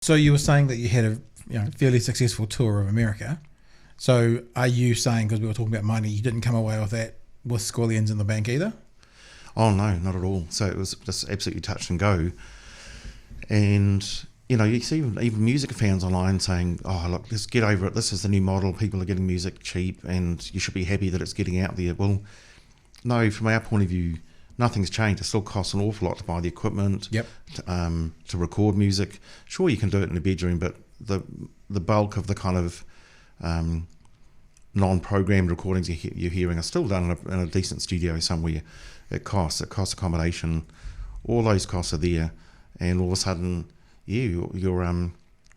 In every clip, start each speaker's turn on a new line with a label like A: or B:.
A: So you were saying that you had a fairly successful tour of America. So are you saying, because we were talking about money, you didn't come away with that with squillions in the bank either?
B: Oh no, not at all. So it was just absolutely touch and go. And you see even music fans online saying, "Oh, look, let's get over it. This is the new model. People are getting music cheap, and you should be happy that it's getting out there." Well, no, from our point of view, nothing's changed. It still costs an awful lot to buy the equipment,
A: Yep.
B: to record music. Sure, you can do it in a bedroom, but the bulk of the kind of non-programmed recordings you're hearing are still done in a decent studio somewhere. It costs accommodation. All those costs are there, and all of a sudden, your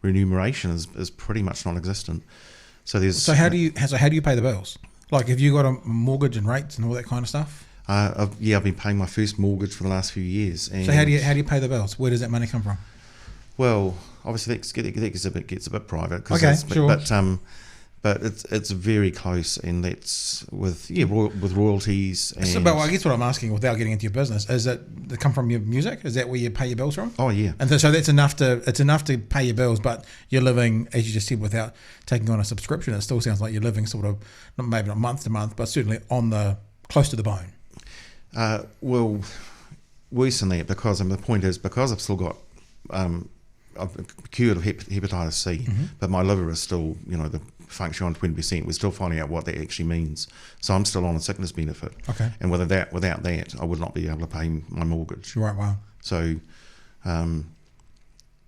B: remuneration is pretty much non-existent. So
A: how do you pay the bills? Like, have you got a mortgage and rates and all that kind of stuff?
B: I've been paying my first mortgage for the last few years. And
A: So how do you pay the bills? Where does that money come from?
B: Well, obviously that gets a bit private.
A: Okay, sure.
B: But it's very close, and that's with royalties. And
A: But I guess what I'm asking, without getting into your business, is that they come from your music? Is that where you pay your bills from?
B: Oh yeah.
A: And so that's enough to pay your bills, but you're living, as you just said, without taking on a subscription. It still sounds like you're living sort of, maybe not month to month, but certainly close to the bone.
B: Well, worse than that, because the point is, because I've still got I've cured of hepatitis C,
A: Mm-hmm.
B: but my liver is still, the function on 20%. We're still finding out what that actually means. So I'm still on a sickness benefit.
A: Okay.
B: And without that, I would not be able to pay my mortgage.
A: Right. Wow.
B: So, so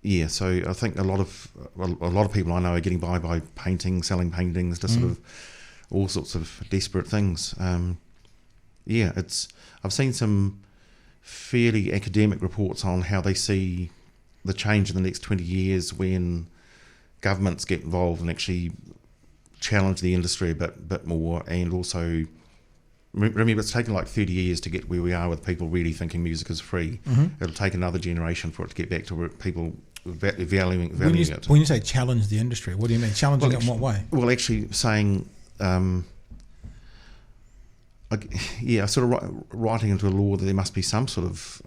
B: I think a lot of people I know are getting by selling paintings, just sort of all sorts of desperate things. I've seen some fairly academic reports on how they see the change in the next 20 years when governments get involved and actually challenge the industry a bit more. And also, remember, it's taken like 30 years to get where we are with people really thinking music is free. Mm-hmm. It'll take another generation for it to get back to where people valuing it.
A: When you say challenge the industry, what do you mean? Challenging it in what way?
B: Well, actually saying, sort of writing into a law that there must be some sort of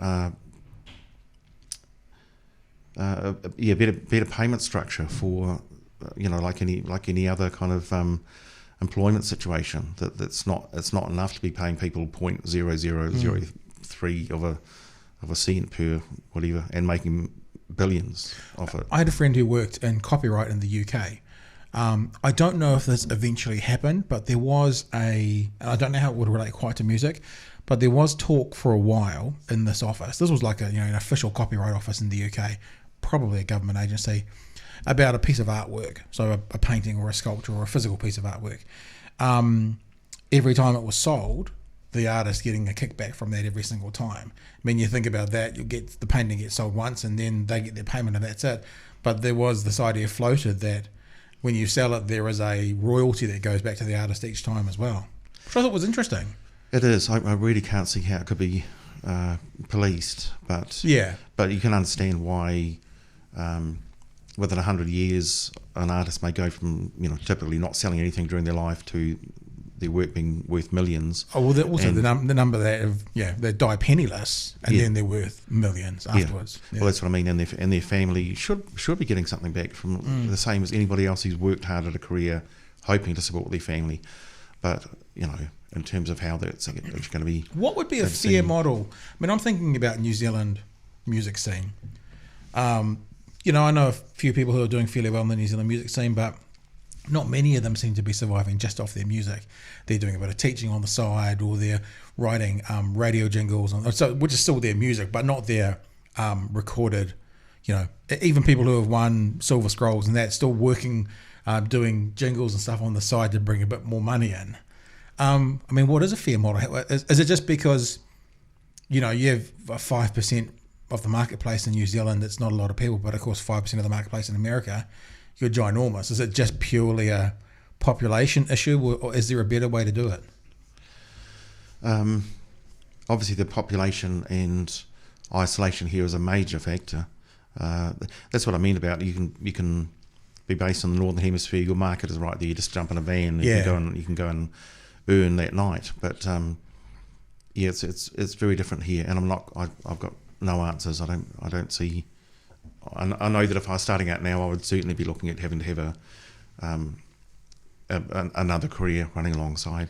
B: better payment structure for like any other kind of employment situation. It's not enough to be paying people 0.0003 of a cent per whatever and making billions off it.
A: I had a friend who worked in copyright in the UK. I don't know if this eventually happened, but there was I don't know how it would relate quite to music, but there was talk for a while in this office. This was like an official copyright office in the UK, probably a government agency, about a piece of artwork, so a painting or a sculpture or a physical piece of artwork. Every time it was sold, the artist getting a kickback from that every single time. I mean, you think about that, the painting gets sold once and then they get their payment and that's it. But there was this idea floated that when you sell it, there is a royalty that goes back to the artist each time as well, which I thought was interesting.
B: It is. I really can't see how it could be policed, but you can understand why within 100 years an artist may go from typically not selling anything during their life to their work being worth millions.
A: Oh well, also the number that they die penniless and then they're worth millions afterwards.
B: Well, that's what I mean. And their family should be getting something back from the same as anybody else who's worked hard at a career, hoping to support their family. But in terms of how that's going to be,
A: what would be a fair model? I mean, I'm thinking about New Zealand music scene. I know a few people who are doing fairly well in the New Zealand music scene, but not many of them seem to be surviving just off their music. They're doing a bit of teaching on the side, or they're writing radio jingles, which is still their music, but not their recorded. Even people who have won Silver Scrolls and that, still working, doing jingles and stuff on the side to bring a bit more money in. I mean, what is a fair model? Is it just because you have 5% of the marketplace in New Zealand? It's not a lot of people, but of course 5% of the marketplace in America, you're ginormous. Is it just purely a population issue, or is there a better way to do it?
B: Obviously the population and isolation here is a major factor. That's what I mean about you can be based in the Northern Hemisphere, your market is right there, you just jump in a van and you can go and earn that night. But it's very different here, and I've got no answers. I don't see I know that if I was starting out now, I would certainly be looking at having to have another career running alongside.